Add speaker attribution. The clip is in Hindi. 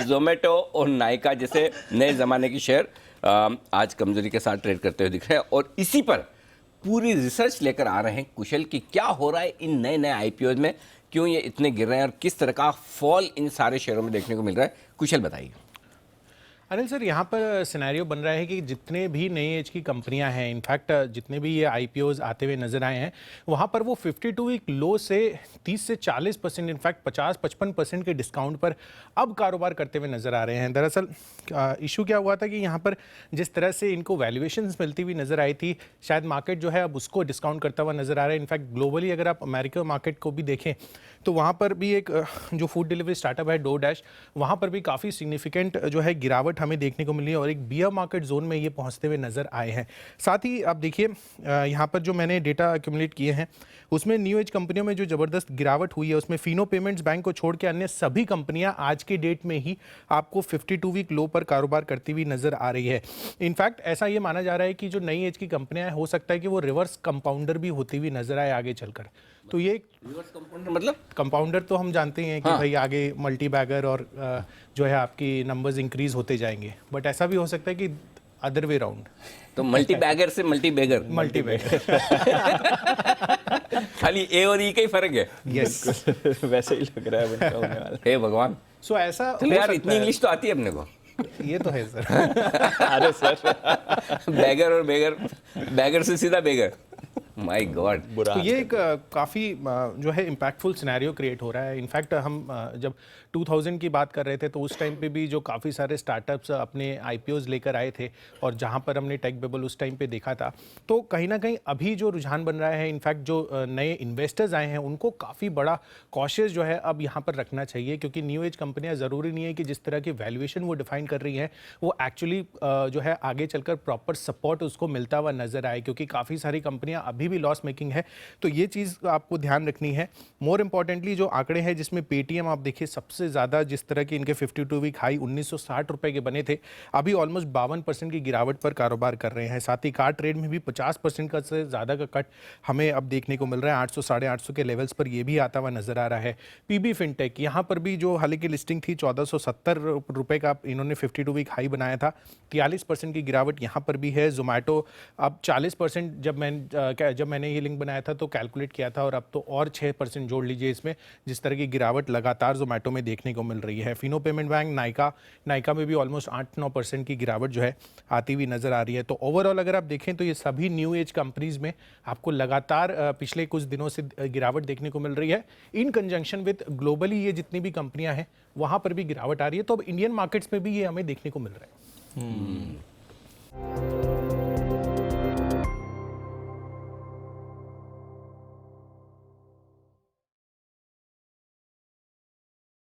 Speaker 1: जोमेटो और नायका जैसे नए ज़माने के शेयर आज कमजोरी के साथ ट्रेड करते हुए दिख रहे हैं और इसी पर पूरी रिसर्च लेकर आ रहे हैं कुशल कि क्या हो रहा है इन नए नए आईपीओ में, क्यों ये इतने गिर रहे हैं और किस तरह का फॉल इन सारे शेयरों में देखने को मिल रहा है। कुशल बताइए।
Speaker 2: अनिल सर, यहाँ पर सिनेरियो बन रहा है कि जितने भी नई एज की कंपनियां हैं, इनफैक्ट जितने भी ये आईपीओज आते हुए नजर आए हैं, वहाँ पर वो 52 वीक लो से 30 से 40%, इनफैक्ट 50-55% के डिस्काउंट पर अब कारोबार करते हुए नजर आ रहे हैं। दरअसल इशू क्या हुआ था कि यहाँ पर जिस तरह से इनको वैल्यूएशंस मिलती हुई नजर आई थी, शायद मार्केट जो है अब उसको डिस्काउंट करता हुआ नजर आ रहा है। इनफैक्ट ग्लोबली अगर आप अमेरिका मार्केट को भी देखें तो वहाँ पर भी एक जो फूड डिलीवरी स्टार्टअप है डोरडैश, वहाँ पर भी काफ़ी सिग्निफिकेंट जो है गिरावट हमें देखने को मिली है और एक बियर मार्केट जोन में ये पहुँचते हुए नज़र आए हैं। साथ ही आप देखिए यहाँ पर जो मैंने डेटा एक्यूमुलेट किए हैं उसमें न्यू एज कंपनियों में जो ज़बरदस्त गिरावट हुई है उसमें फिनो पेमेंट्स बैंक को छोड़ के अन्य सभी कंपनियां आज के डेट में ही आपको 52 वीक लो पर कारोबार करती हुई नज़र आ रही है। इनफैक्ट ऐसा ये माना जा रहा है कि जो नई एज की कंपनियां हो सकता है कि वो रिवर्स कंपाउंडर भी होती हुई नजर आए आगे चलकर। तो ये
Speaker 1: रिवर्स कंपाउंडर मतलब?
Speaker 2: कंपाउंडर तो हम जानते हैं कि भाई आगे मल्टी बैगर और जो है आपकी नंबर्स इंक्रीज होते जाएंगे, बट ऐसा भी हो सकता है कि अदर वे राउंड।
Speaker 1: तो मल्टी बैगर से मल्टी बैगर,
Speaker 2: मल्टी बैगर
Speaker 1: खाली ए और ई का ही फर्क है।
Speaker 2: यस
Speaker 3: वैसे ही लग रहा है बनता होने वाला।
Speaker 1: हे भगवान,
Speaker 2: सो ऐसा
Speaker 1: चलो यार इतनी इंग्लिश तो आती है अपने को।
Speaker 2: ये तो है सर।
Speaker 3: अरे सर,
Speaker 1: बैगर और बेगर, बैगर से सीधा बेगर, माय गॉड।
Speaker 2: तो ये एक काफ़ी जो है इम्पैक्टफुल सिनेरियो क्रिएट हो रहा है। इनफैक्ट हम जब 2000 की बात कर रहे थे तो उस टाइम पे भी जो काफ़ी सारे स्टार्टअप्स अपने आईपीओज लेकर आए थे और जहां पर हमने टेक बबल उस टाइम पे देखा था, तो कहीं ना कहीं अभी जो रुझान बन रहा है, इनफैक्ट जो नए इन्वेस्टर्स आए हैं उनको काफ़ी बड़ा कॉशियस जो है अब यहाँ पर रखना चाहिए, क्योंकि न्यू एज कंपनियाँ ज़रूरी नहीं है कि जिस तरह की वैल्यूएशन वो डिफाइन कर रही हैं वो एक्चुअली जो है आगे चलकर प्रॉपर सपोर्ट उसको मिलता हुआ नजर आए, क्योंकि काफ़ी सारी कंपनियाँ अभी भी लॉस मेकिंग है। तो ये चीज़ आपको ध्यान रखनी है। मोर इंपॉर्टेंटली जो आंकड़े हैं जिसमें पेटीएम आप देखिए सबसे ज़्यादा, जिस तरह की इनके 52 वीक हाई 1960 रुपए के बने थे, अभी ऑलमोस्ट 52% की गिरावट पर कारोबार कर रहे हैं। साथ ही कार ट्रेड में भी 50% का से ज़्यादा का कट हमें अब देखने को मिल रहा है। 800 साढ़े 800 के लेवल्स पर ये भी आता हुआ नजर आ रहा है। पीबी फिनटेक यहाँ पर भी जो हाल की लिस्टिंग थी 1470 रुपए का इन्होंने 52 वीक हाई बनाया था, 43% की गिरावट यहाँ पर भी है। जोमेटो अब 40%, जब मैंने ये लिंक बनाया था तो कैलकुलेट किया था, और अब तो और 6% जोड़ लीजिए इसमें, जिस तरह की गिरावट लगातार जोमेटो में देखने को मिल रही है। फिनो पेमेंट बैंक नायका में भी ऑलमोस्ट 8-9% की गिरावट जो है आती हुई नजर आ रही है। तो ओवरऑल अगर आप देखें तो ये सभी न्यू एज कंपनीज में आपको लगातार पिछले कुछ दिनों से गिरावट देखने को मिल रही है। इन कंजंक्शन विद ग्लोबली ये जितनी भी कंपनियां हैं वहां पर भी गिरावट आ रही है, तो अब इंडियन मार्केट्स में भी ये हमें देखने को मिल रहा है।